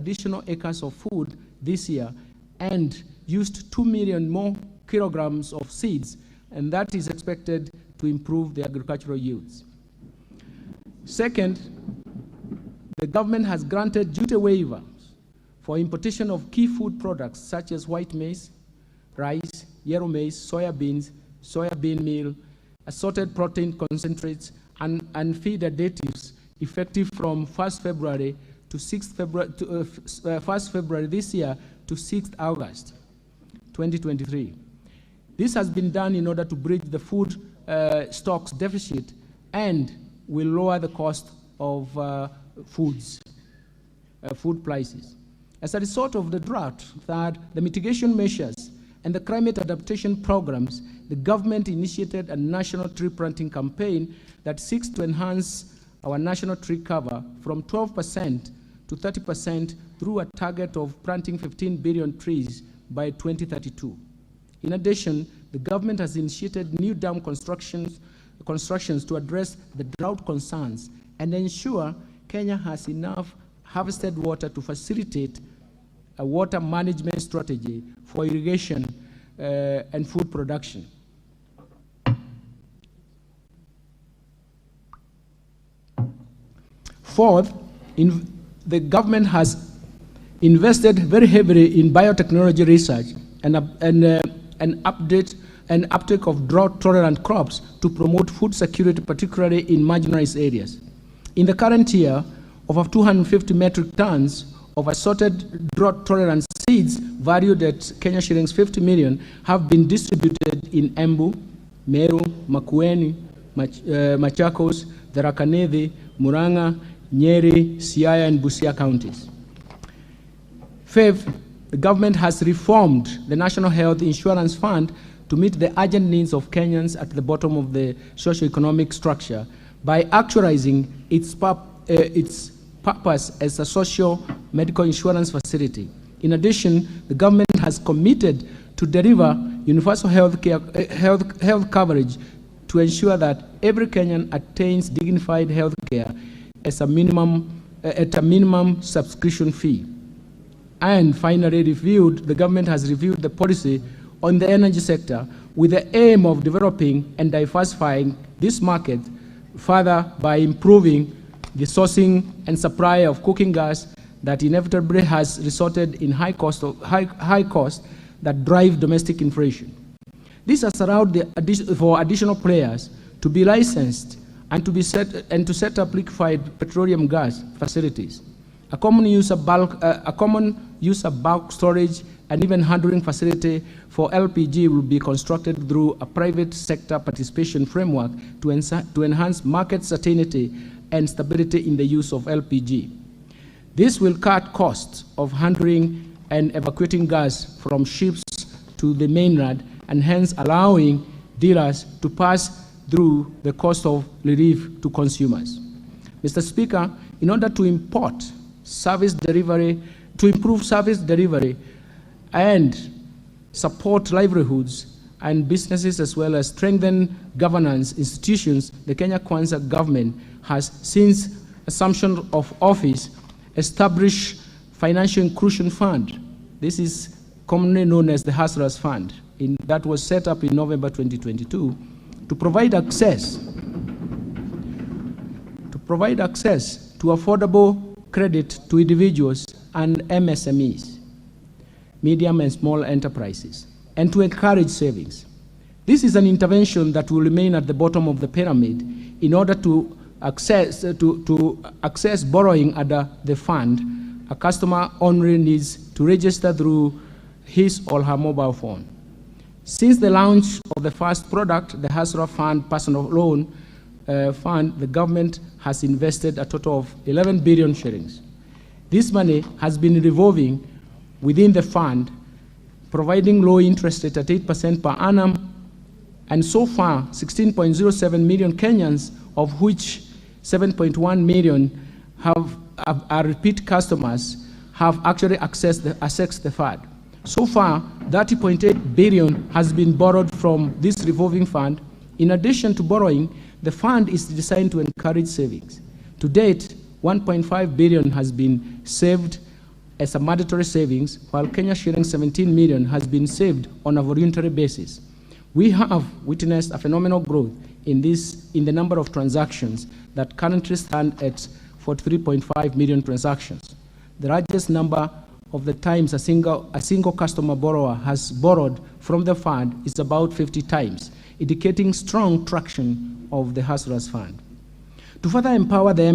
additional acres of food this year and used 2 million more kilograms of seeds, and that is expected to improve the agricultural yields. Second, the government has granted duty waivers for importation of key food products such as white maize, rice, yellow maize, soya beans, soya bean meal, assorted protein concentrates, and feed additives effective from 1st February to 6th February, 1st February this year to 6th August 2023. This has been done in order to bridge the food stocks deficit and will lower the cost of food prices. As a result of the drought, third, the mitigation measures and the climate adaptation programs, the government initiated a national tree planting campaign that seeks to enhance our national tree cover from 12% to 30% through a target of planting 15 billion trees by 2032. In addition, the government has initiated new dam constructions to address the drought concerns and ensure Kenya has enough harvested water to facilitate a water management strategy for irrigation and food production. Fourth, the government has invested very heavily in biotechnology research and uptake of drought-tolerant crops to promote food security, particularly in marginalized areas. In the current year, over 250 metric tons of assorted drought-tolerant seeds valued at Kenya shillings 50 million have been distributed in Embu, Meru, Makueni, Machakos, Tharaka Nithi, Murang'a, Nyeri, Siaya, and Busia counties. Fifth, the government has reformed the National Health Insurance Fund to meet the urgent needs of Kenyans at the bottom of the socio-economic structure by actualizing its purpose as a social medical insurance facility. In addition, the government has committed to deliver universal health coverage to ensure that every Kenyan attains dignified health care at a minimum subscription fee. And finally, the government has reviewed the policy on the energy sector with the aim of developing and diversifying this market further by improving the sourcing and supply of cooking gas that inevitably has resulted in high cost that drive domestic inflation. This has allowed for additional players to be licensed and to set up liquefied petroleum gas facilities. A common use of bulk storage and even handling facility for LPG will be constructed through a private sector participation framework to enhance market certainty and stability in the use of LPG. This will cut costs of handling and evacuating gas from ships to the mainland, and hence allowing dealers to pass through the cost of relief to consumers. Mr. Speaker, in order to improve service delivery and support livelihoods and businesses, as well as strengthen governance institutions, the Kenya Kwanza government has, since assumption of office, established Financial Inclusion Fund. This is commonly known as the Hustlers Fund, that was set up in November 2022 to provide access to affordable credit to individuals and MSMEs, medium and small enterprises, and to encourage savings. This is an intervention that will remain at the bottom of the pyramid in order to access borrowing under the fund. A customer only needs to register through his or her mobile phone. Since the launch of the first product, the Hustler Fund Personal Loan Fund, the government has invested a total of 11 billion shillings. This money has been revolving within the fund, providing low interest rate at 8% per annum, and so far 16.07 million Kenyans, of which 7.1 million are repeat customers, have actually accessed the fund. So far, 30.8 billion has been borrowed from this revolving fund. In addition to borrowing, the fund is designed to encourage savings. To date, 1.5 billion has been saved as a mandatory savings, while Kenya shilling 17 million has been saved on a voluntary basis. We have witnessed a phenomenal growth in the number of transactions that currently stand at 43.5 million transactions. The largest number of the times a single customer borrower has borrowed from the fund is about 50 times, indicating strong traction of the Hustlers Fund. To further empower the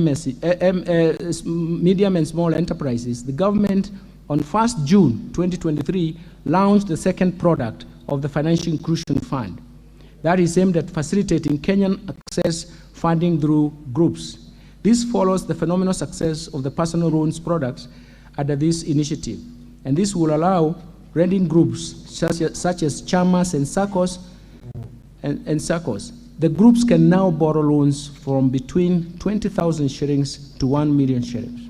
medium and small enterprises, the government on 1st June 2023 launched the second product of the Financial Inclusion Fund that is aimed at facilitating Kenyan access funding through groups. This follows the phenomenal success of the personal loans products under this initiative, and this will allow lending groups such as chamas and SACCOs and SACCOs. The groups can now borrow loans from between 20,000 shillings to 1 million shillings.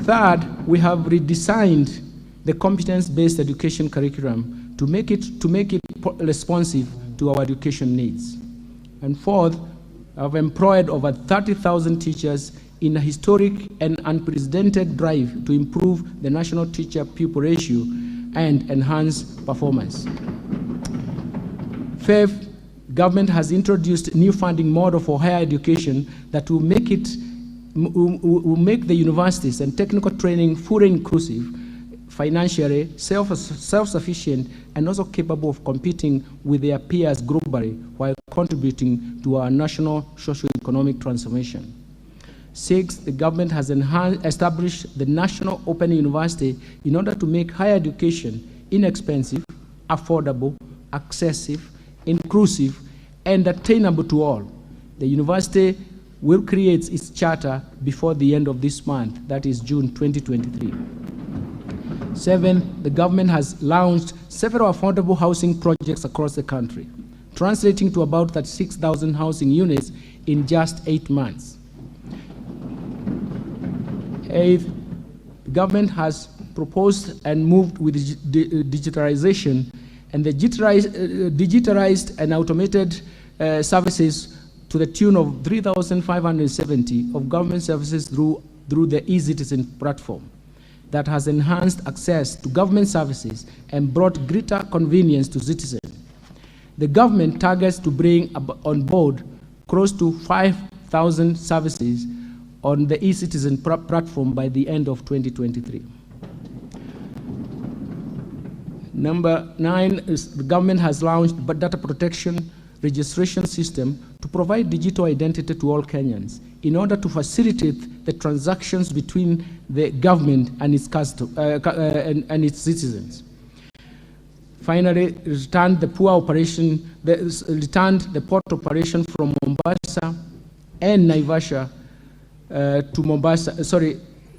Third, we have redesigned the competence-based education curriculum to make it responsive to our education needs. And fourth, I've employed over 30,000 teachers in a historic and unprecedented drive to improve the national teacher-pupil ratio and enhance performance. Fifth, government has introduced a new funding model for higher education that will make the universities and technical training fully inclusive, financially self-sufficient, and also capable of competing with their peers globally while contributing to our national socio-economic transformation. Sixth, the government has established the National Open University in order to make higher education inexpensive, affordable, accessible, inclusive, and attainable to all. The university will create its charter before the end of this month, that is June 2023. Seventh, the government has launched several affordable housing projects across the country, translating to about 36,000 housing units in just 8 months. Eighth, the government has proposed and moved with digitalization, and the digitalized and automated services to the tune of 3,570 of government services through the eCitizen platform that has enhanced access to government services and brought greater convenience to citizens. The government targets to bring on board close to 5,000 services on the eCitizen platform by the end of 2023. Number 9 is the government has launched a data protection registration system to provide digital identity to all Kenyans in order to facilitate the transactions between the government and its citizens. Finally, returned the port operation from Mombasa and Naivasha to Mombasa.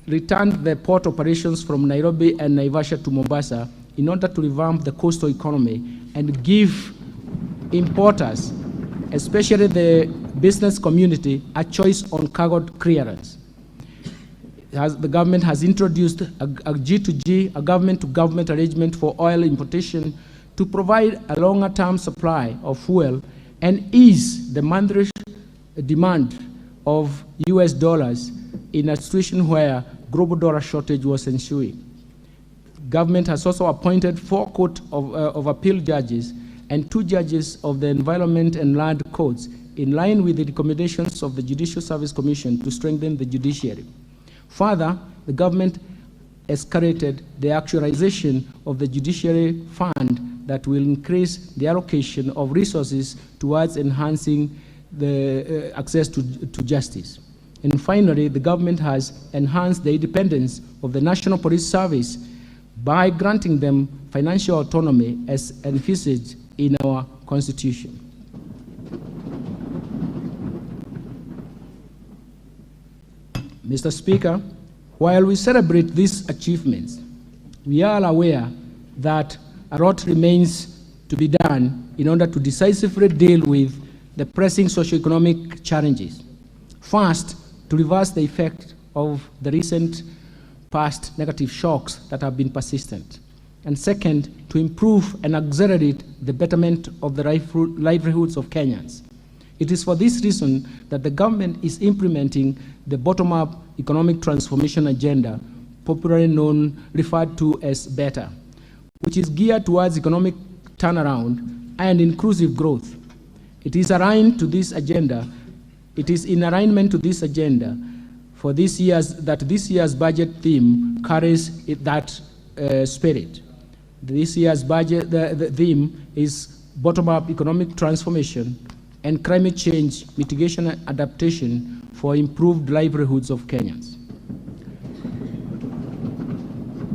Returned the port operations from Nairobi and Naivasha to Mombasa in order to revamp the coastal economy and give importers, especially the business community, a choice on cargo clearance. The government has introduced a G2G, a government-to-government arrangement for oil importation to provide a longer-term supply of fuel and ease the monthly demand of US dollars in a situation where global dollar shortage was ensuing. Government has also appointed 4 court of appeal judges and 2 judges of the Environment and Land Courts in line with the recommendations of the Judicial Service Commission to strengthen the judiciary. Further, the government escalated the actualization of the judiciary fund that will increase the allocation of resources towards enhancing the access to justice. And finally, the government has enhanced the independence of the National Police Service by granting them financial autonomy as envisaged in our Constitution. Mr. Speaker, while we celebrate these achievements, we are aware that a lot remains to be done in order to decisively deal with the pressing socioeconomic challenges. First, to reverse the effect of the recent past negative shocks that have been persistent. And second, to improve and accelerate the betterment of the livelihoods of Kenyans. It is for this reason that the government is implementing the bottom-up economic transformation agenda, popularly referred to as BETTER, which is geared towards economic turnaround and inclusive growth. It is aligned to this agenda. It is in alignment to this agenda for this year's budget theme carries that spirit. This year's budget, the theme is bottom-up economic transformation and climate change mitigation and adaptation for improved livelihoods of Kenyans.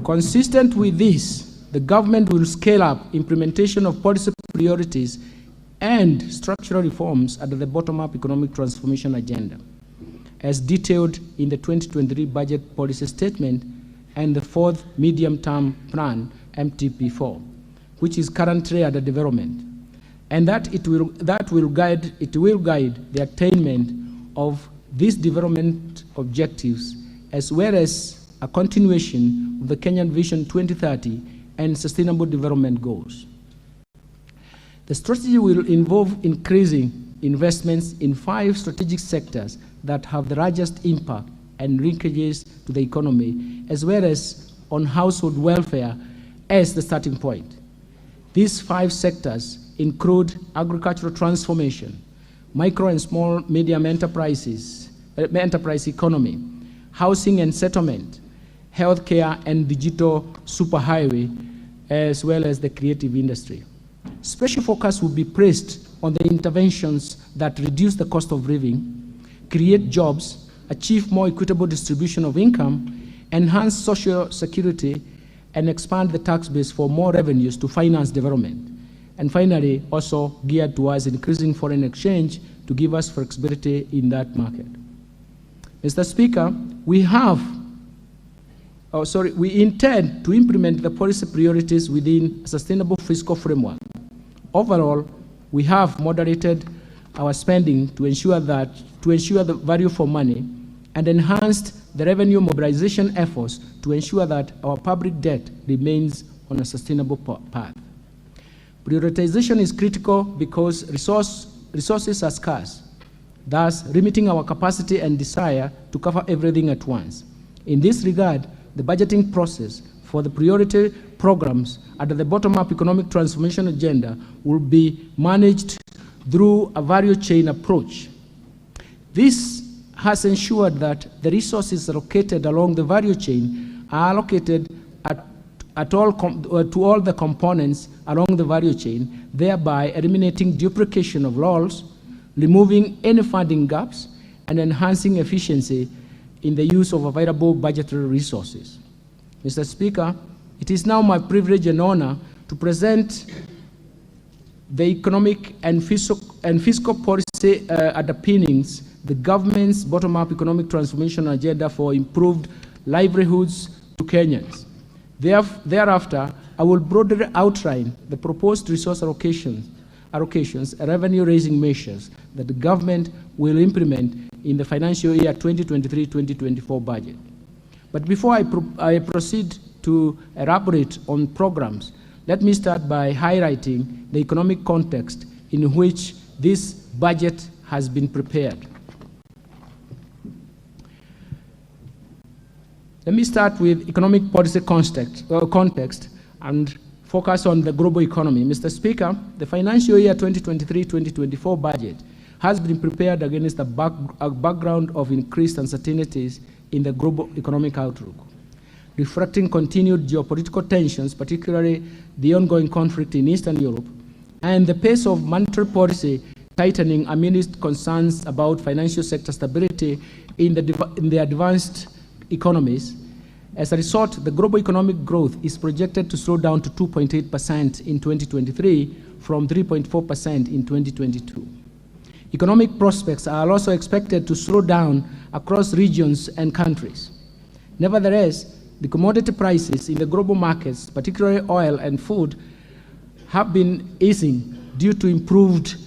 Consistent with this, the government will scale up implementation of policy priorities and structural reforms under the bottom-up economic transformation agenda, as detailed in the 2023 budget policy statement and the fourth medium-term plan, MTP4, which is currently under development, and that it will guide the attainment of these development objectives, as well as a continuation of the Kenyan Vision 2030 and Sustainable Development Goals. The strategy will involve increasing investments in 5 strategic sectors that have the largest impact and linkages to the economy, as well as on household welfare as the starting point. These 5 sectors include agricultural transformation, micro and small medium enterprise economy, housing and settlement, healthcare and digital superhighway, as well as the creative industry. Special focus will be placed on the interventions that reduce the cost of living, create jobs, achieve more equitable distribution of income, enhance social security, and expand the tax base for more revenues to finance development. And finally, also geared towards increasing foreign exchange to give us flexibility in that market. Mr. Speaker, we intend to implement the policy priorities within a sustainable fiscal framework. Overall, we have moderated our spending to ensure the value for money and enhanced the revenue mobilization efforts to ensure that our public debt remains on a sustainable path. Prioritization is critical because resources are scarce, thus limiting our capacity and desire to cover everything at once. In this regard, the budgeting process for the priority programs under the bottom-up economic transformation agenda will be managed through a value chain approach. This has ensured that the resources located along the value chain are allocated to all the components along the value chain, thereby eliminating duplication of roles, removing any funding gaps, and enhancing efficiency in the use of available budgetary resources. Mr. Speaker, it is now my privilege and honor to present the economic and fiscal policy underpinnings the government's bottom-up economic transformation agenda for improved livelihoods to Kenyans. Thereafter, I will broadly outline the proposed resource allocations and revenue-raising measures that the government will implement in the financial year 2023-2024 budget. But before I proceed to elaborate on programs, let me start by highlighting the economic context in which this budget has been prepared. Let me start with economic policy context and focus on the global economy. Mr. Speaker, the financial year 2023-2024 budget has been prepared against a background of increased uncertainties in the global economic outlook, reflecting continued geopolitical tensions, particularly the ongoing conflict in Eastern Europe, and the pace of monetary policy tightening amidst concerns about financial sector stability in the advanced economies. As a result, the global economic growth is projected to slow down to 2.8% in 2023 from 3.4% in 2022. Economic prospects are also expected to slow down across regions and countries. Nevertheless, the commodity prices in the global markets, particularly oil and food, have been easing due to improved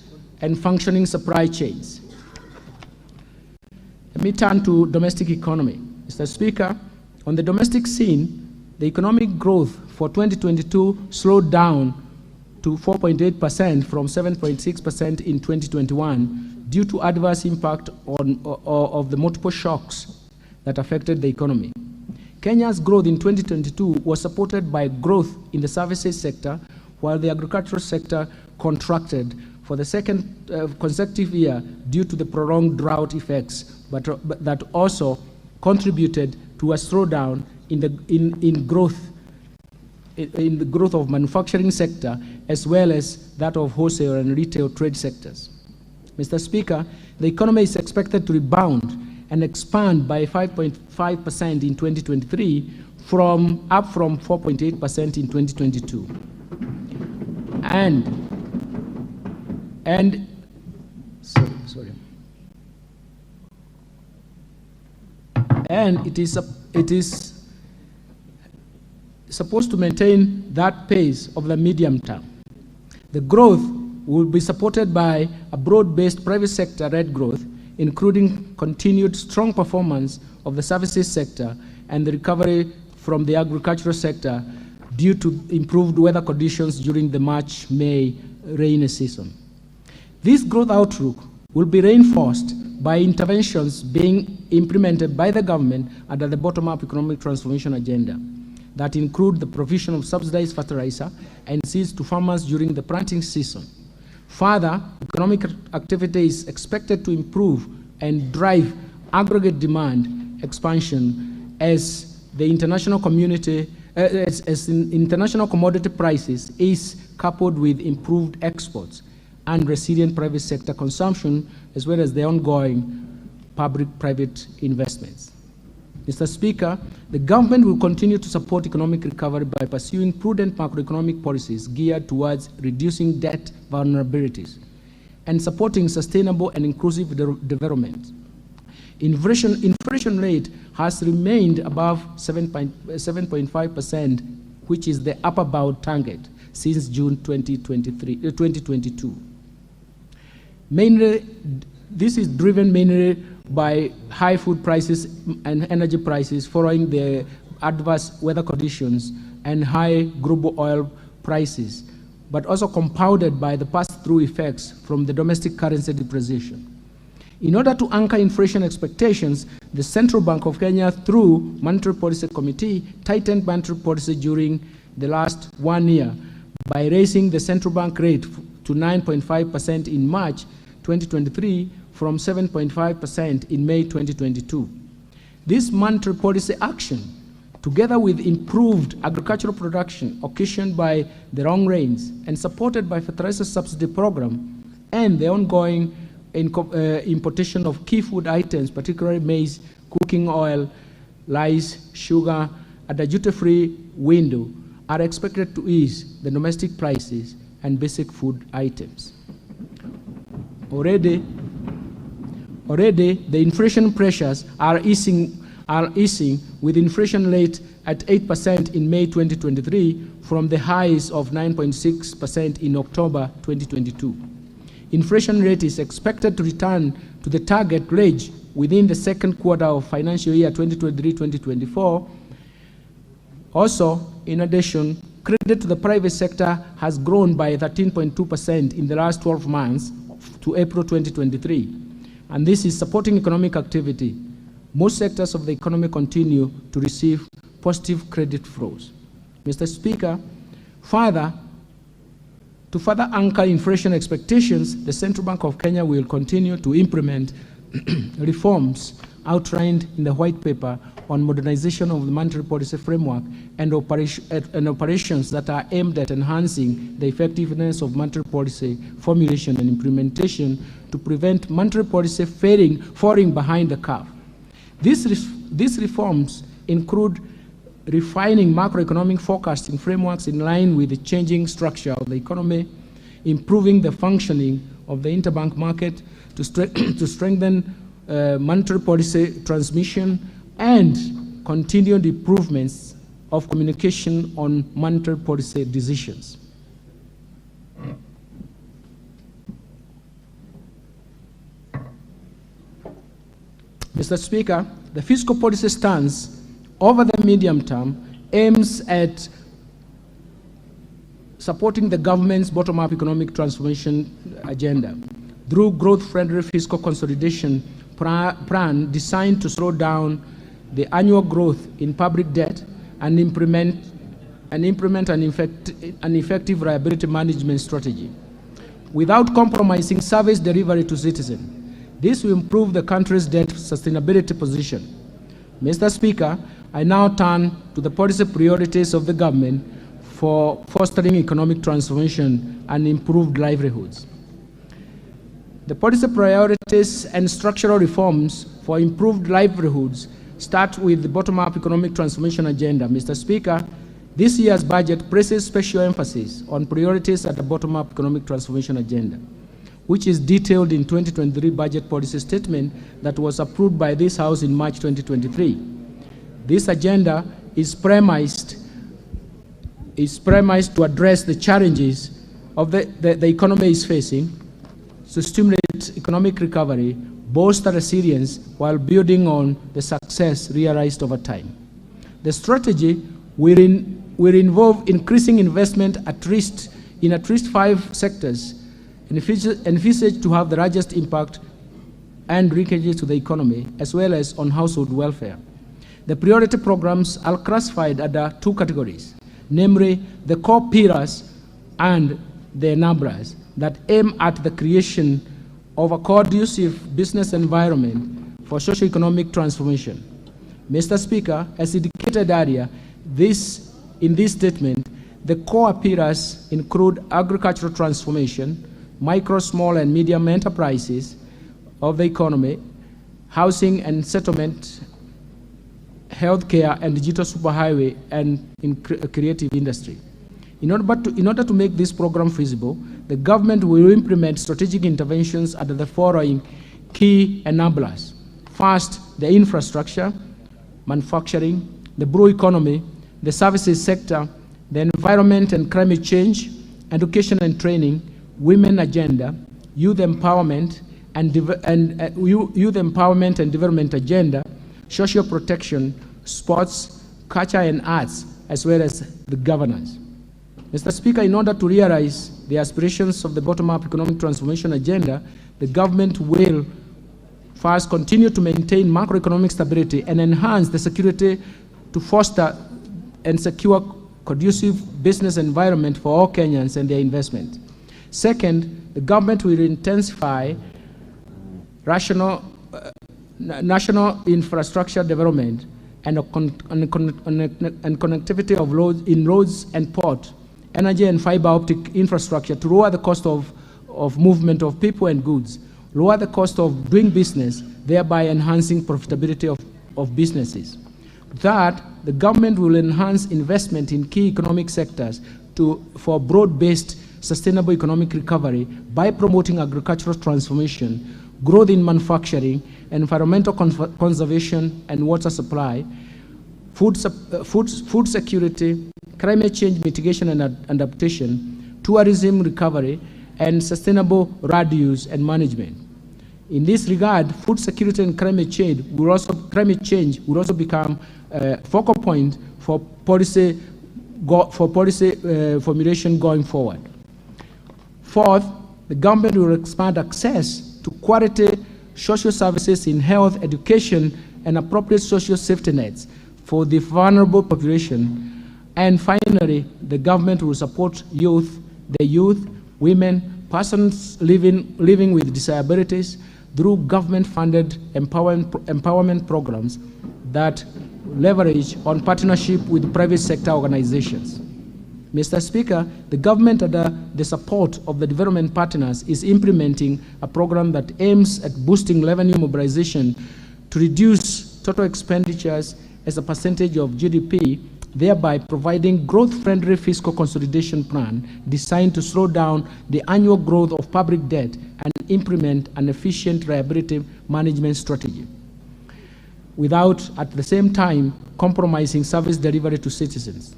and functioning supply chains. Let me turn to domestic economy. Mr. Speaker, on the domestic scene, the economic growth for 2022 slowed down to 4.8% from 7.6% in 2021 due to adverse impact of the multiple shocks that affected the economy. Kenya's growth in 2022 was supported by growth in the services sector, while the agricultural sector contracted for the second consecutive year due to the prolonged drought effects, but that also contributed to a slowdown in the growth of manufacturing sector, as well as that of wholesale and retail trade sectors. Mr. Speaker, the economy is expected to rebound and expand by 5.5% in 2023, up from 4.8% in 2022. And it is supposed to maintain that pace of the medium term. The growth will be supported by a broad-based private sector-led growth, including continued strong performance of the services sector and the recovery from the agricultural sector due to improved weather conditions during the March-May rainy season. This growth outlook will be reinforced by interventions being implemented by the government under the bottom-up economic transformation agenda that include the provision of subsidized fertilizer and seeds to farmers during the planting season. Further, economic activity is expected to improve and drive aggregate demand expansion as the international community, international commodity prices is coupled with improved exports and resilient private sector consumption, as well as the ongoing public-private investments. Mr. Speaker, the government will continue to support economic recovery by pursuing prudent macroeconomic policies geared towards reducing debt vulnerabilities and supporting sustainable and inclusive development. Inflation rate has remained above 7.5%, which is the upper bound target since June 2022. This is driven mainly by high food prices and energy prices following the adverse weather conditions and high global oil prices, but also compounded by the pass-through effects from the domestic currency depreciation. In order to anchor inflation expectations, the Central Bank of Kenya, through Monetary Policy Committee, tightened monetary policy during the last 1 year by raising the central bank rate to 9.5% in March 2023 from 7.5% in May 2022. This monetary policy action, together with improved agricultural production occasioned by the long rains and supported by fertilizer subsidy program and the ongoing importation of key food items, particularly maize, cooking oil, rice, sugar, at a duty-free window, are expected to ease the domestic prices and basic food items. Already, the inflation pressures are easing with inflation rate at 8% in May 2023 from the highs of 9.6% in October 2022. Inflation rate is expected to return to the target range within the second quarter of financial year 2023-2024. Also, in addition, credit to the private sector has grown by 13.2% in the last 12 months to April 2023, and this is supporting economic activity. Most sectors of the economy continue to receive positive credit flows. Mr. Speaker, to further anchor inflation expectations, the Central Bank of Kenya will continue to implement reforms outlined in the White Paper on modernization of the monetary policy framework and operations that are aimed at enhancing the effectiveness of monetary policy formulation and implementation to prevent monetary policy falling behind the curve. These reforms include refining macroeconomic forecasting frameworks in line with the changing structure of the economy, improving the functioning of the interbank market to strengthen monetary policy transmission, and continued improvements of communication on monetary policy decisions. Mr. Speaker, the fiscal policy stance over the medium term aims at supporting the government's bottom-up economic transformation agenda through growth-friendly fiscal consolidation plan designed to slow down the annual growth in public debt and implement an effective liability management strategy without compromising service delivery to citizens. This will improve the country's debt sustainability position. Mr. Speaker, I now turn to the policy priorities of the government for fostering economic transformation and improved livelihoods. The policy priorities and structural reforms for improved livelihoods start with the bottom-up economic transformation agenda. Mr. Speaker, this year's budget places special emphasis on priorities at the bottom-up economic transformation agenda, which is detailed in 2023 budget policy statement that was approved by this House in March 2023. This agenda is premised to address the challenges of the economy is facing, to stimulate economic recovery, bolster resilience while building on the success realized over time. The strategy will involve increasing investment in at least 5 sectors envisaged to have the largest impact and linkages to the economy, as well as on household welfare. The priority programs are classified under 2 categories, namely the core pillars and the enablers that aim at the creation of a conducive business environment for socio-economic transformation. Mr. Speaker, as indicated earlier, in this statement, the core pillars include agricultural transformation, micro, small, and medium enterprises of the economy, housing and settlement, healthcare, and digital superhighway, and in creative industry. In order to make this program feasible, the government will implement strategic interventions under the following key enablers. First, the infrastructure, manufacturing, the blue economy, the services sector, the environment and climate change, education and training, women agenda, youth empowerment and development agenda, social protection, sports, culture and arts, as well as the governance. Mr. Speaker, in order to realize the aspirations of the bottom-up economic transformation agenda, the government will first continue to maintain macroeconomic stability and enhance the security to foster and secure conducive business environment for all Kenyans and their investment. Second, the government will intensify national infrastructure development and connectivity of roads and port, energy and fiber optic infrastructure to lower the cost of movement of people and goods, lower the cost of doing business, thereby enhancing profitability of businesses. Third, the government will enhance investment in key economic sectors for broad-based sustainable economic recovery by promoting agricultural transformation, growth in manufacturing, environmental conservation and water supply, food security, climate change mitigation and adaptation, tourism recovery, and sustainable land use and management. In this regard, food security and climate change will also become a focal point for policy formulation going forward. Fourth, the government will expand access to quality social services in health, education, and appropriate social safety nets for the vulnerable population. And finally, the government will support youth, women, persons living with disabilities through government-funded empowerment programs that leverage on partnership with private sector organizations. Mr. Speaker, the government, under the support of the development partners, is implementing a program that aims at boosting revenue mobilization to reduce total expenditures as a percentage of GDP, thereby providing growth-friendly fiscal consolidation plan designed to slow down the annual growth of public debt and implement an efficient liability management strategy, without at the same time compromising service delivery to citizens.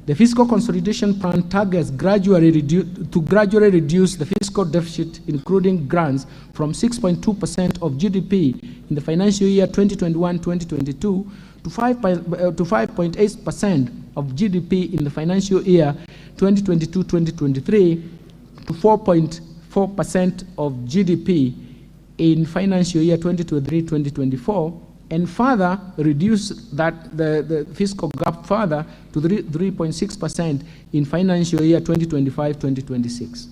The fiscal consolidation plan targets to gradually reduce the fiscal deficit, including grants, from 6.2% of GDP in the financial year 2021-2022 to 5.8% of GDP in the financial year 2022-2023 to 4.5% 4% of GDP in financial year 2023-2024, and further reduce the fiscal gap further to 3.6% in financial year 2025-2026.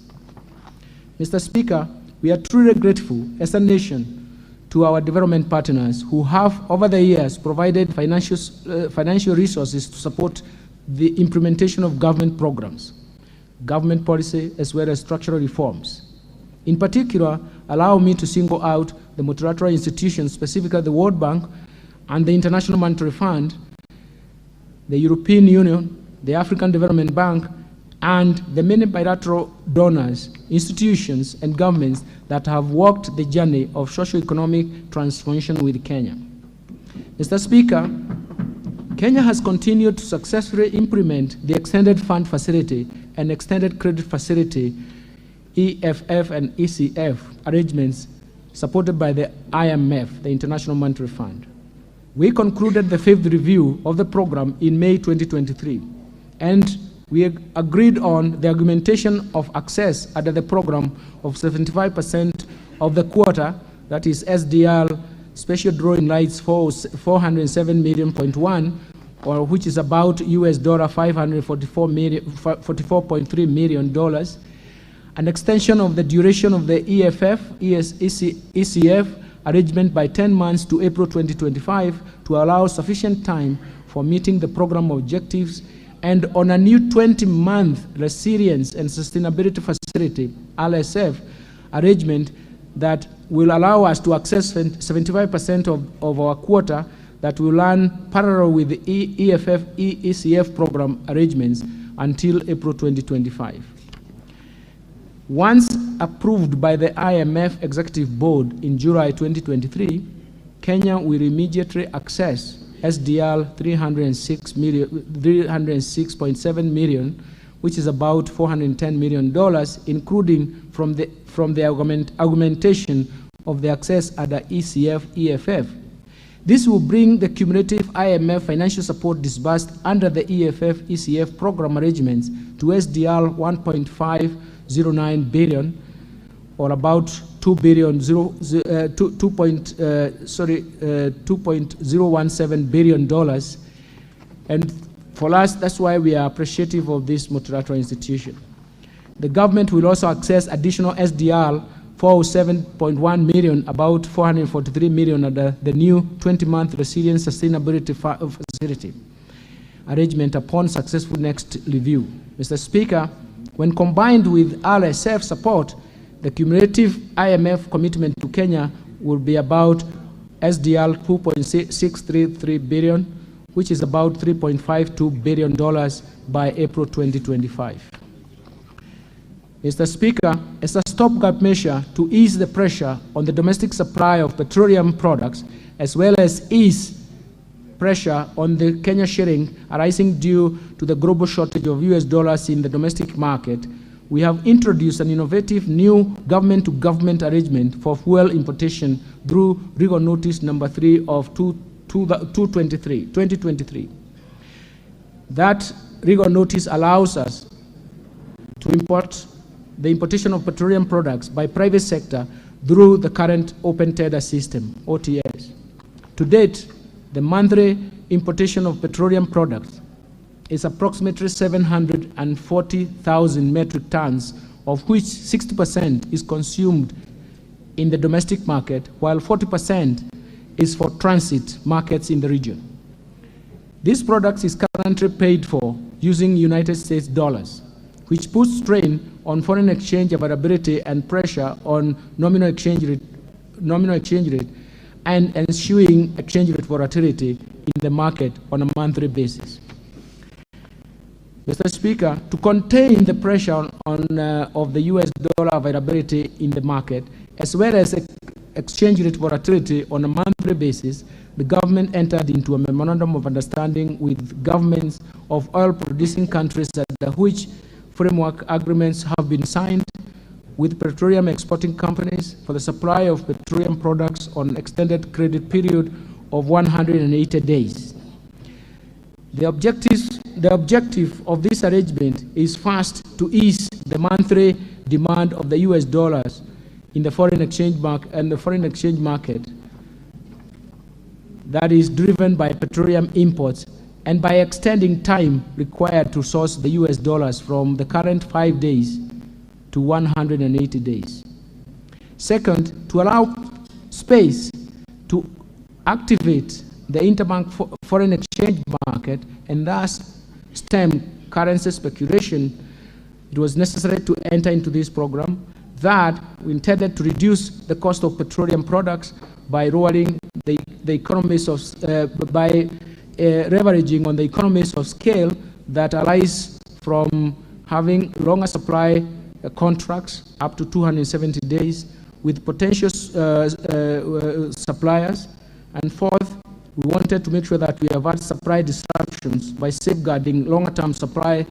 Mr. Speaker, we are truly grateful as a nation to our development partners who have, over the years, provided financial resources to support the implementation of government programs, government policy, as well as structural reforms. In particular, allow me to single out the multilateral institutions, specifically the World Bank and the International Monetary Fund, the European Union, the African Development Bank, and the many bilateral donors, institutions, and governments that have walked the journey of socio-economic transformation with Kenya. Mr. Speaker, Kenya has continued to successfully implement the Extended Fund Facility and Extended Credit Facility, EFF and ECF arrangements supported by the IMF, the International Monetary Fund. We concluded the 5th review of the program in May 2023, and we agreed on the augmentation of access under the program of 75% of the quota, that is SDR special drawing rights for 407.1 million, or which is about US dollar 544.3 million dollars. An extension of the duration of the EFF, ECF arrangement by 10 months to April 2025 to allow sufficient time for meeting the program objectives, and on a new 20-month Resilience and Sustainability Facility, RSF, arrangement that will allow us to access 75% of our quota that will run parallel with the EFF, ECF program arrangements until April 2025. Once approved by the IMF Executive Board in July 2023, Kenya will immediately access SDR 306.7 million, which is about $410 million, including from the augmentation of the access under ECF, EFF. This will bring the cumulative IMF financial support disbursed under the EFF, ECF program arrangements to SDR 1.509 billion, or about $2.017 billion. And for us, that's why we are appreciative of this multilateral institution. The government will also access additional SDR 407.1 million, about 443 million under the new 20-month Resilience Sustainability Facility arrangement upon successful next review. Mr. Speaker, when combined with RSF support, the cumulative IMF commitment to Kenya will be about SDR 2.633 billion, which is about $3.52 billion by April 2025. Mr. Speaker, as a stopgap measure to ease the pressure on the domestic supply of petroleum products, as well as ease pressure on the Kenya shilling arising due to the global shortage of US dollars in the domestic market, we have introduced an innovative new government-to-government arrangement for fuel importation through Regal Notice number 3 of 2023. That Regal Notice allows us to import the importation of petroleum products by private sector through the current open tender system, OTS. To date, the monthly importation of petroleum products is approximately 740,000 metric tons, of which 60% is consumed in the domestic market, while 40% is for transit markets in the region. This product is currently paid for using United States dollars, which puts strain on foreign exchange availability and pressure on nominal exchange rate and ensuing exchange rate volatility in the market on a monthly basis. Mr. Speaker, to contain the pressure of the US dollar availability in the market, as well as exchange rate volatility on a monthly basis, the government entered into a memorandum of understanding with governments of oil-producing countries, under which framework agreements have been signed with petroleum exporting companies for the supply of petroleum products on an extended credit period of 180 days. The objective of this arrangement is first to ease the monthly demand of the US dollars in the foreign exchange market that is driven by petroleum imports, and by extending time required to source the US dollars from the current 5 days to 180 days. Second, to allow space to activate the interbank foreign exchange market and thus stem currency speculation, it was necessary to enter into this program that we intended to reduce the cost of petroleum products by lowering the economies of, leveraging on the economies of scale that arise from having longer supply contracts up to 270 days with potential suppliers. And fourth, we wanted to make sure that we avoid supply disruptions by safeguarding longer-term supply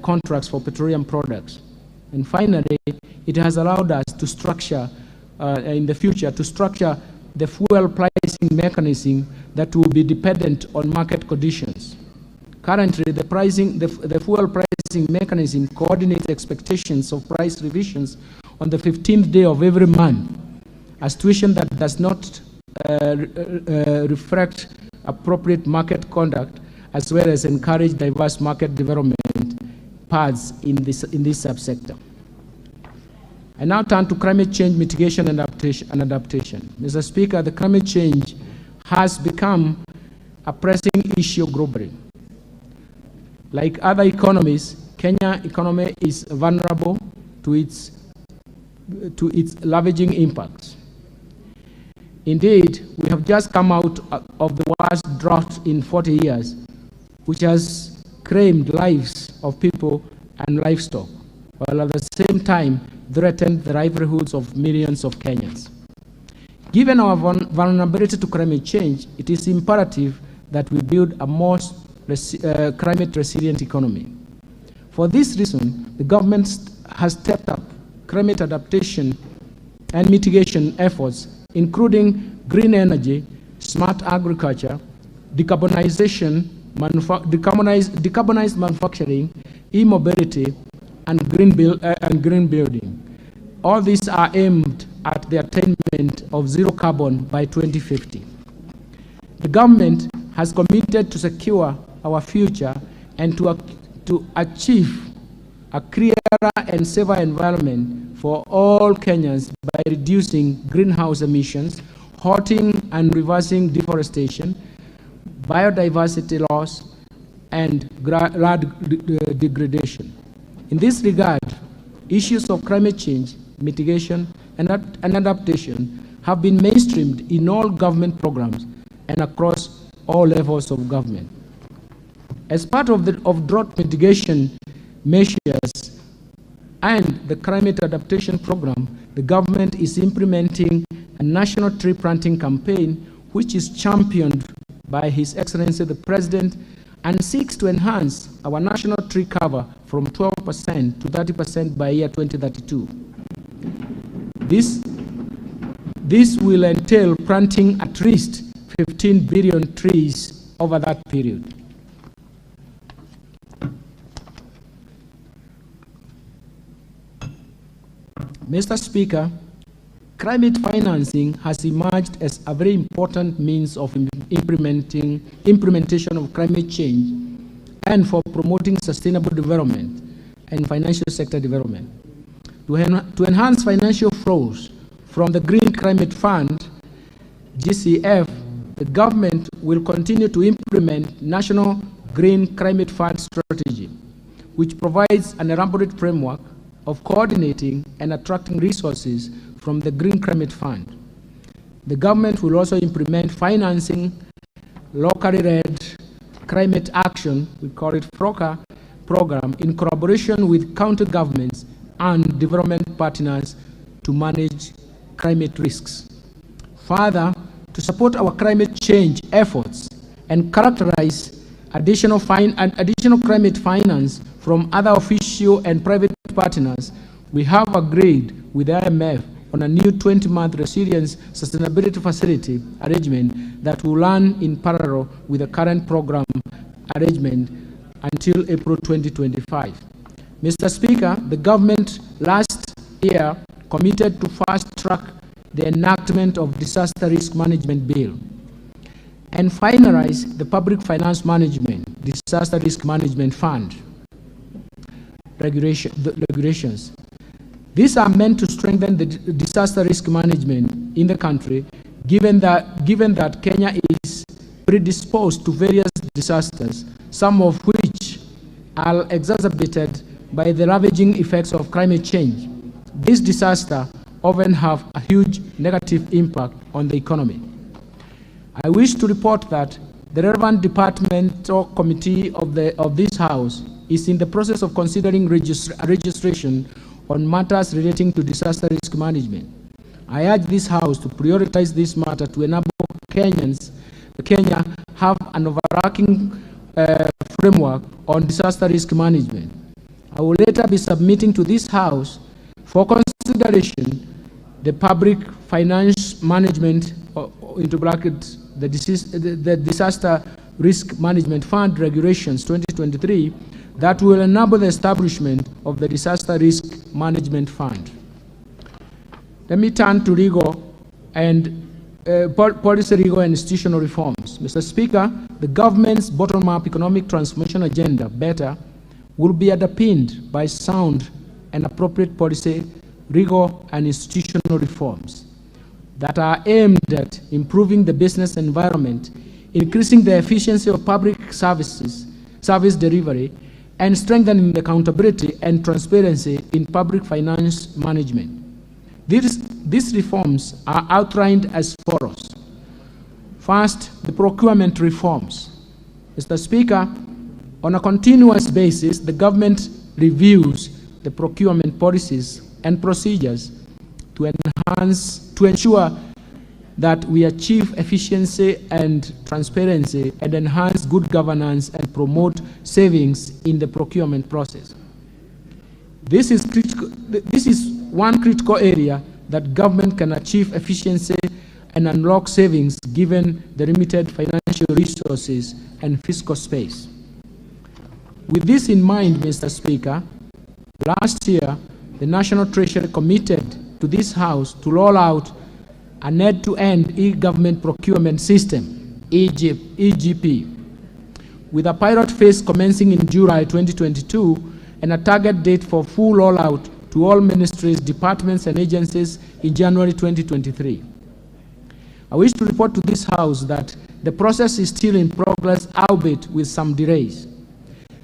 contracts for petroleum products. And finally, it has allowed us to structure, in the future, to structure the fuel pricing mechanism that will be dependent on market conditions. Currently, the fuel pricing mechanism coordinates expectations of price revisions on the 15th day of every month, a situation that does not reflect appropriate market conduct, as well as encourage diverse market development paths in this subsector. I now turn to climate change mitigation and adaptation. Mr. Speaker, the climate change has become a pressing issue globally. Like other economies, Kenya's economy is vulnerable to its ravaging impacts. Indeed, we have just come out of the worst drought in 40 years, which has claimed lives of people and livestock, while at the same time threatened the livelihoods of millions of Kenyans. Given our vulnerability to climate change, it is imperative that we build a more climate-resilient economy. For this reason, the government has stepped up climate adaptation and mitigation efforts, including green energy, smart agriculture, decarbonized manufacturing, e-mobility, and green building. All these are aimed at the attainment of zero carbon by 2050. The government has committed to secure our future and to achieve a clearer and safer environment for all Kenyans by reducing greenhouse emissions, halting and reversing deforestation, biodiversity loss, and land degradation. In this regard, issues of climate change, mitigation, and adaptation have been mainstreamed in all government programs and across all levels of government. As part of drought mitigation measures and the climate adaptation program, the government is implementing a national tree planting campaign, which is championed by His Excellency the President, and seeks to enhance our national tree cover from 12% to 30% by year 2032. This will entail planting at least 15 billion trees over that period. Mr. Speaker, climate financing has emerged as a very important means of implementation of climate change and for promoting sustainable development and financial sector development. To enhance financial flows from the Green Climate Fund, GCF, the government will continue to implement National Green Climate Fund strategy, which provides an elaborate framework of coordinating and attracting resources from the Green Climate Fund. The government will also implement financing locally led climate action, we call it FROCA program, in collaboration with county governments and development partners to manage climate risks. Further, to support our climate change efforts and characterize additional climate finance from other official and private partners, we have agreed with the IMF on a new 20-month resilience sustainability facility arrangement that will run in parallel with the current program arrangement until April 2025. Mr. Speaker, the government last year committed to fast-track the enactment of Disaster Risk Management Bill and finalize the Public Finance Management Disaster Risk Management Fund regulations. These are meant to strengthen the disaster risk management in the country, given that Kenya is predisposed to various disasters, some of which are exacerbated by the ravaging effects of climate change. These disasters often have a huge negative impact on the economy. I wish to report that the relevant departmental committee of this House is in the process of considering registration on matters relating to disaster risk management. I urge this House to prioritize this matter to enable Kenya have an overarching framework on disaster risk management. I will later be submitting to this House for consideration the Public Finance Management, into brackets, the Disaster Risk Management Fund Regulations 2023 that will enable the establishment of the Disaster Risk Management Fund. Let me turn to legal and policy, legal and institutional reforms. Mr. Speaker, the government's bottom-up economic transformation agenda, BETTER, will be underpinned by sound and appropriate policy, legal and institutional reforms that are aimed at improving the business environment, increasing the efficiency of public service delivery, and strengthening the accountability and transparency in public finance management. These reforms are outlined as follows. First, the procurement reforms. Mr. Speaker, on a continuous basis, the government reviews the procurement policies and procedures to ensure that we achieve efficiency and transparency and enhance good governance and promote savings in the procurement process. This is one critical area that government can achieve efficiency and unlock savings given the limited financial resources and fiscal space. With this in mind, Mr. Speaker, last year, the National Treasury committed to this House to roll out an end-to-end e-government procurement system, EGP, with a pilot phase commencing in July 2022 and a target date for full rollout to all ministries, departments, and agencies in January 2023. I wish to report to this House that the process is still in progress, albeit with some delays.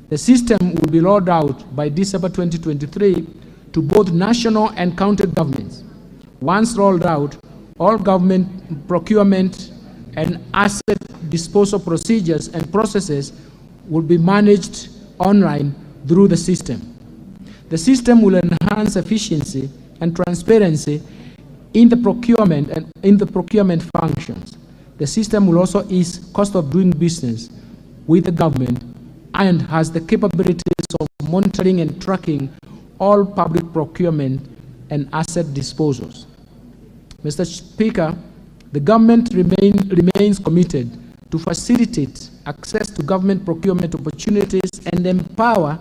The system will be rolled out by December 2023 to both national and county governments. Once rolled out, all government procurement and asset disposal procedures and processes will be managed online through the system. The system will enhance efficiency and transparency in the procurement and in the procurement functions. The system will also ease cost of doing business with the government and has the capabilities of monitoring and tracking all public procurement and asset disposals. Mr. Speaker, the government remains committed to facilitate access to government procurement opportunities and empower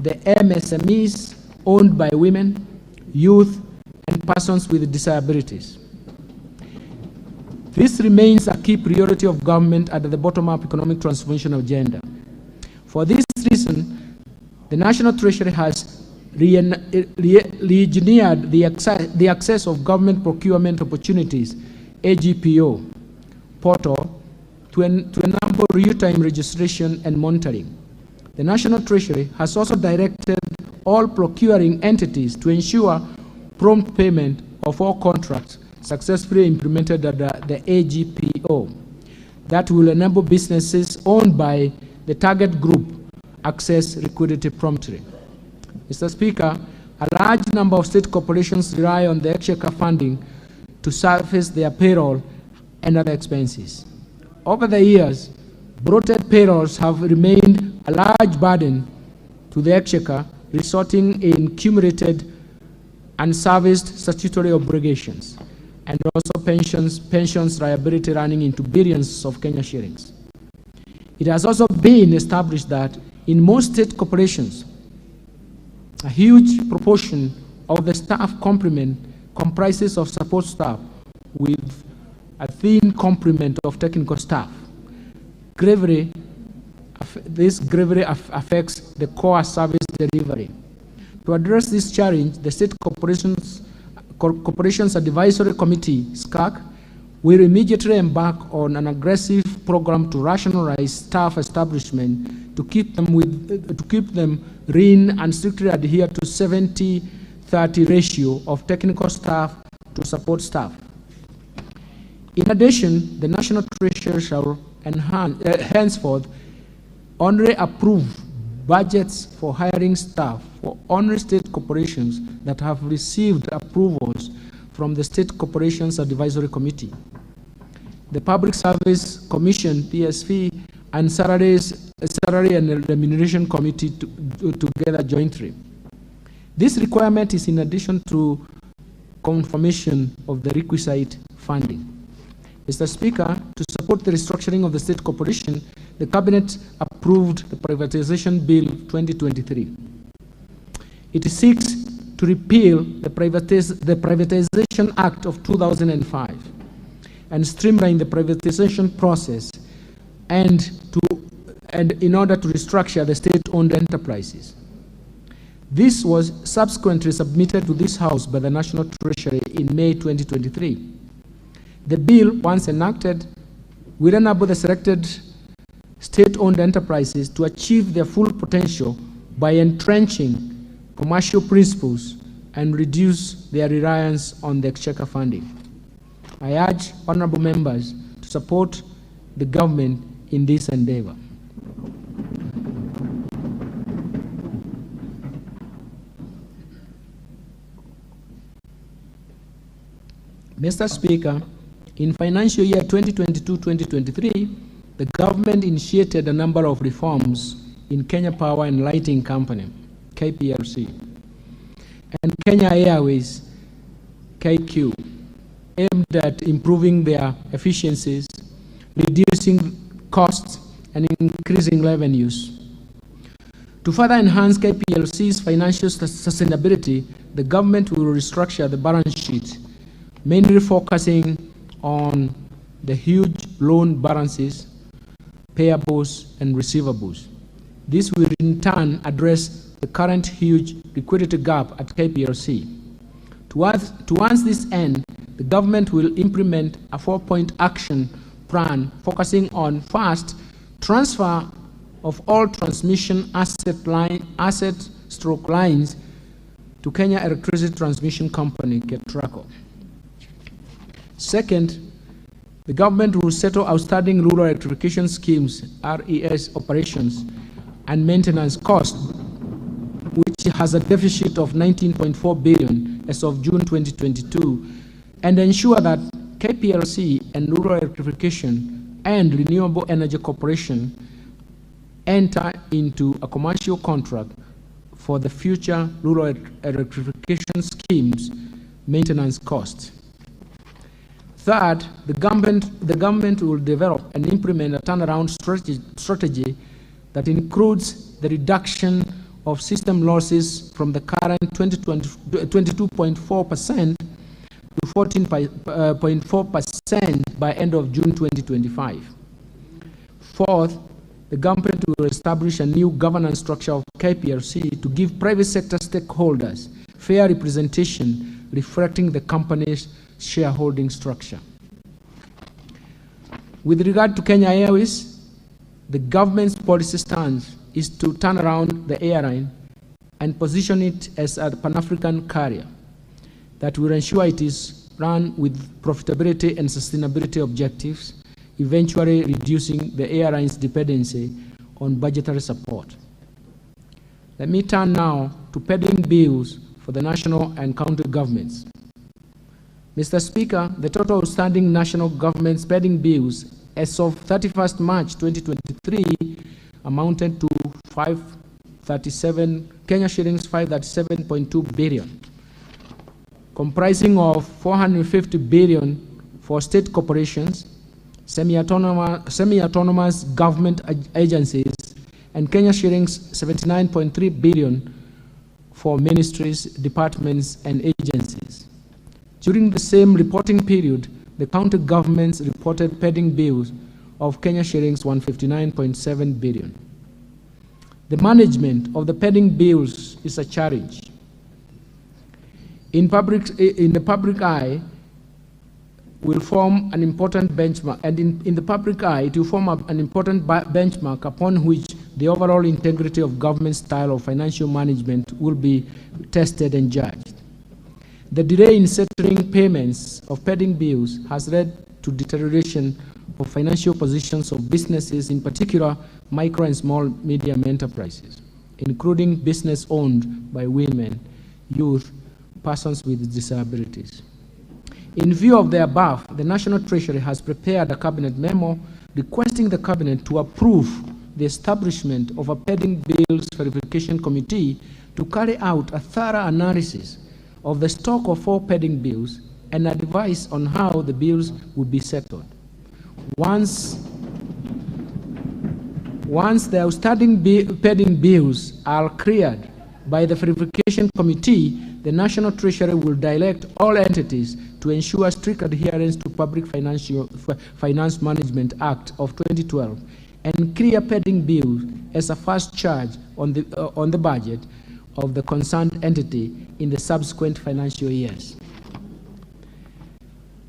the MSMEs owned by women, youth, and persons with disabilities. This remains a key priority of government under the bottom-up economic transformation agenda. For this reason, the National Treasury has re-engineered the access of government procurement opportunities, AGPO, portal to enable real-time registration and monitoring. The National Treasury has also directed all procuring entities to ensure prompt payment of all contracts successfully implemented under the AGPO that will enable businesses owned by the target group access liquidity promptly. Mr. Speaker, a large number of state corporations rely on the exchequer funding to service their payroll and other expenses. Over the years, bloated payrolls have remained a large burden to the exchequer, resulting in cumulated unserviced statutory obligations and also pensions liability running into billions of Kenya shillings. It has also been established that in most state corporations, a huge proportion of the staff complement comprises of support staff with a thin complement of technical staff. This gravely affects the core service delivery. To address this challenge, the State Corporations Advisory Committee, SCAC, will immediately embark on an aggressive program to rationalize staff establishment to keep them lean and strictly adhere to 70-30 ratio of technical staff to support staff. In addition, the National Treasury shall henceforth only approve budgets for hiring staff for only state corporations that have received approvals from the State Corporations Advisory Committee, the Public Service Commission, PSV, and Salary and Remuneration Committee together jointly. This requirement is in addition to confirmation of the requisite funding. Mr. Speaker, to support the restructuring of the state corporation, the Cabinet approved the Privatization Bill 2023. It seeks to repeal the Privatization Act of 2005 and streamline the privatization process and in order to restructure the state-owned enterprises. This was subsequently submitted to this House by the National Treasury in May 2023. The bill, once enacted, will enable the selected state-owned enterprises to achieve their full potential by entrenching commercial principles and reduce their reliance on the exchequer funding. I urge honorable members to support the government in this endeavor. Mr. Speaker, in financial year 2022-2023, the government initiated a number of reforms in Kenya Power and Lighting Company, KPLC, and Kenya Airways, KQ, aimed at improving their efficiencies, reducing costs, and increasing revenues. To further enhance KPLC's financial sustainability, the government will restructure the balance sheet, mainly focusing on the huge loan balances, payables, and receivables. This will in turn address the current huge liquidity gap at KPLC. Towards this end, the government will implement a 4-point action plan focusing on, first, transfer of all transmission lines to Kenya Electricity Transmission Company, KETRACO. Second, the government will settle outstanding rural electrification schemes, RES operations and maintenance costs, which has a deficit of 19.4 billion as of June 2022, and ensure that KPLC and Rural Electrification and Renewable Energy Corporation enter into a commercial contract for the future rural electrification schemes maintenance costs. Third, the government will develop and implement a turnaround strategy that includes the reduction of system losses from the current 22.4% to 14.4% by end of June 2025. Fourth, the government will establish a new governance structure of KPLC to give private sector stakeholders fair representation reflecting the company's shareholding structure. With regard to Kenya Airways, the government's policy stance is to turn around the airline and position it as a Pan-African carrier that will ensure it is run with profitability and sustainability objectives, eventually reducing the airline's dependency on budgetary support. Let me turn now to pending bills for the national and county governments. Mr. Speaker, the total outstanding national government spending bills as of 31st March 2023 amounted to 537.2 billion, comprising of 450 billion for state corporations, semi-autonomous government agencies, and Kenya shillings 79.3 billion for ministries, departments, and agencies. During the same reporting period, the county governments reported pending bills of Kenya shillings 159.7 billion. The management of the pending bills is a challenge. In the public eye, will form an important benchmark, and in the public eye, it will form an important benchmark upon which the overall integrity of government style of financial management will be tested and judged. The delay in settling payments of pending bills has led to deterioration of financial positions of businesses, in particular micro and small medium enterprises, including business owned by women, youth, persons with disabilities. In view of the above, the National Treasury has prepared a cabinet memo requesting the cabinet to approve the establishment of a pending bills verification committee to carry out a thorough analysis of the stock of all pending bills and advise on how the bills will be settled. Once the outstanding pending bills are cleared by the verification committee, the National Treasury will direct all entities to ensure strict adherence to Public Finance Management Act of 2012 and clear pending bills as a first charge on the budget of the concerned entity in the subsequent financial years.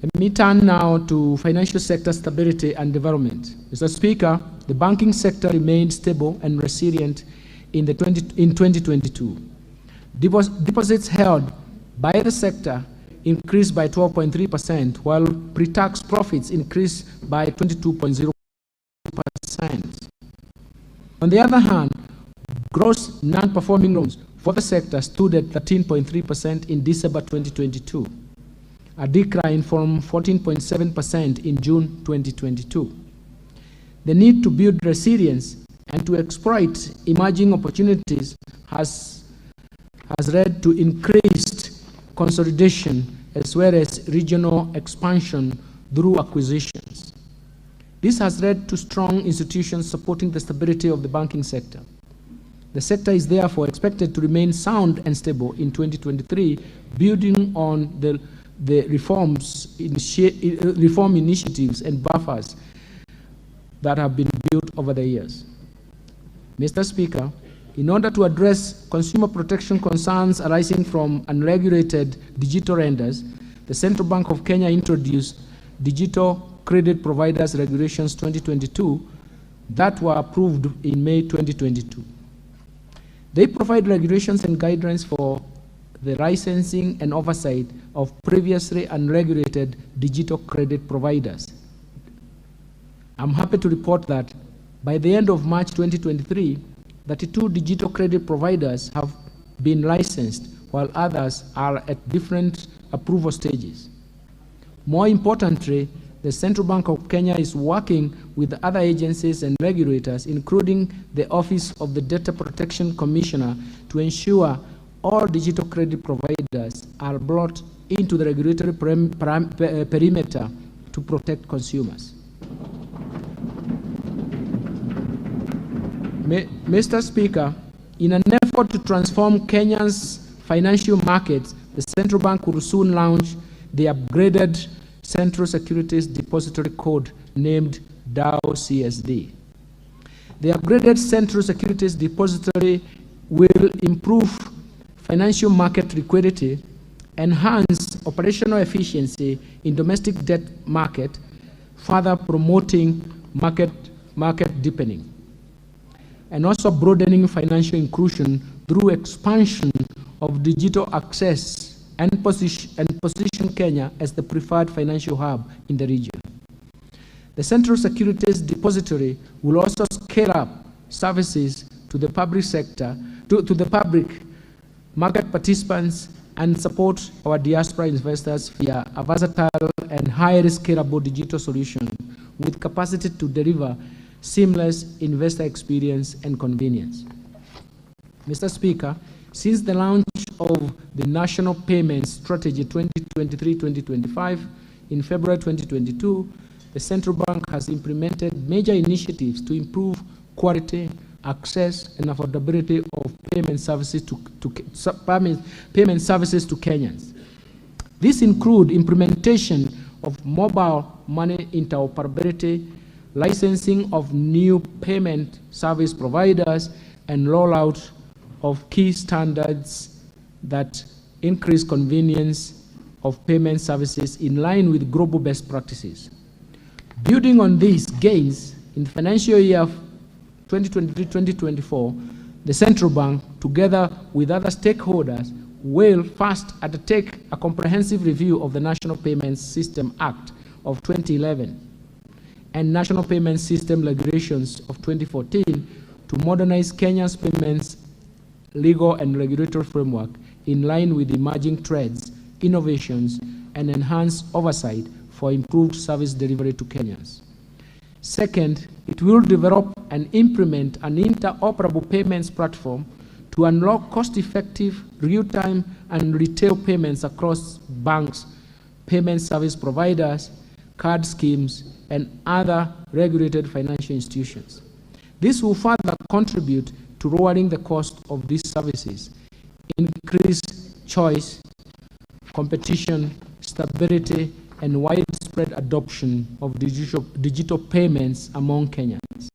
Let me turn now to financial sector stability and development. Mr. Speaker, the banking sector remained stable and resilient in 2022. Deposits held by the sector increased by 12.3%, while pre-tax profits increased by 22.0%. On the other hand, gross non-performing loans for the sector stood at 13.3% in December 2022, a decline from 14.7% in June 2022. The need to build resilience and to exploit emerging opportunities has led to increased consolidation as well as regional expansion through acquisitions. This has led to strong institutions supporting the stability of the banking sector. The sector is therefore expected to remain sound and stable in 2023, building on the reform initiatives and buffers that have been built over the years. Mr. Speaker, in order to address consumer protection concerns arising from unregulated digital lenders, the Central Bank of Kenya introduced Digital Credit Providers Regulations 2022 that were approved in May 2022. They provide regulations and guidelines for the licensing and oversight of previously unregulated digital credit providers. I'm happy to report that by the end of March 2023, 32 digital credit providers have been licensed, while others are at different approval stages. More importantly, the Central Bank of Kenya is working with other agencies and regulators, including the Office of the Data Protection Commissioner, to ensure all digital credit providers are brought into the regulatory perimeter to protect consumers. Mr. Speaker, in an effort to transform Kenya's financial markets, the Central Bank will soon launch the upgraded Central Securities Depository Code named DAO CSD. The upgraded Central Securities Depository will improve financial market liquidity, enhance operational efficiency in domestic debt market, further promoting market deepening, and also broadening financial inclusion through expansion of digital access and position Kenya as the preferred financial hub in the region. The Central Securities Depository will also scale up services to the public sector, to the public market participants, and support our diaspora investors via a versatile and highly scalable digital solution with capacity to deliver seamless investor experience and convenience. Mr. Speaker, since the launch of the National Payments Strategy 2023-2025 in February 2022, the Central Bank has implemented major initiatives to improve quality, access, and affordability of payment services to Kenyans. These include implementation of mobile money interoperability, licensing of new payment service providers, and rollout of key standards that increase convenience of payment services in line with global best practices. Building on these gains, in the financial year 2023-2024, the Central Bank, together with other stakeholders, will first undertake a comprehensive review of the National Payments System Act of 2011 and National Payment System Regulations of 2014 to modernize Kenya's payments legal and regulatory framework in line with emerging trends, innovations, and enhance oversight for improved service delivery to Kenyans. Second, it will develop and implement an interoperable payments platform to unlock cost-effective, real-time, and retail payments across banks, payment service providers, card schemes, and other regulated financial institutions. This will further contribute to lowering the cost of these services, increase choice, competition, stability, and widespread adoption of digital payments among Kenyans.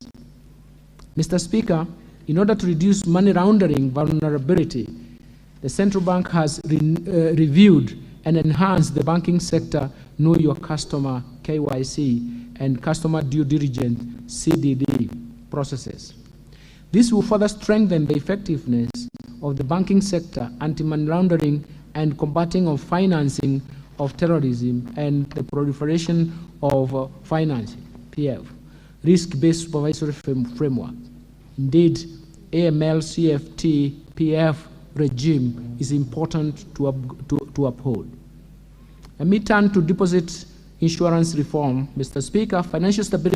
Mr. Speaker, in order to reduce money laundering vulnerability, the Central Bank has reviewed and enhanced the banking sector Know Your Customer KYC and Customer Due Diligence CDD processes. This will further strengthen the effectiveness of the banking sector anti-money laundering and combating of financing of terrorism and the proliferation of financing, PF, risk-based supervisory framework. Indeed, AML CFT PF regime is important to uphold. Let me turn to deposit insurance reform. Mr. Speaker, financial stability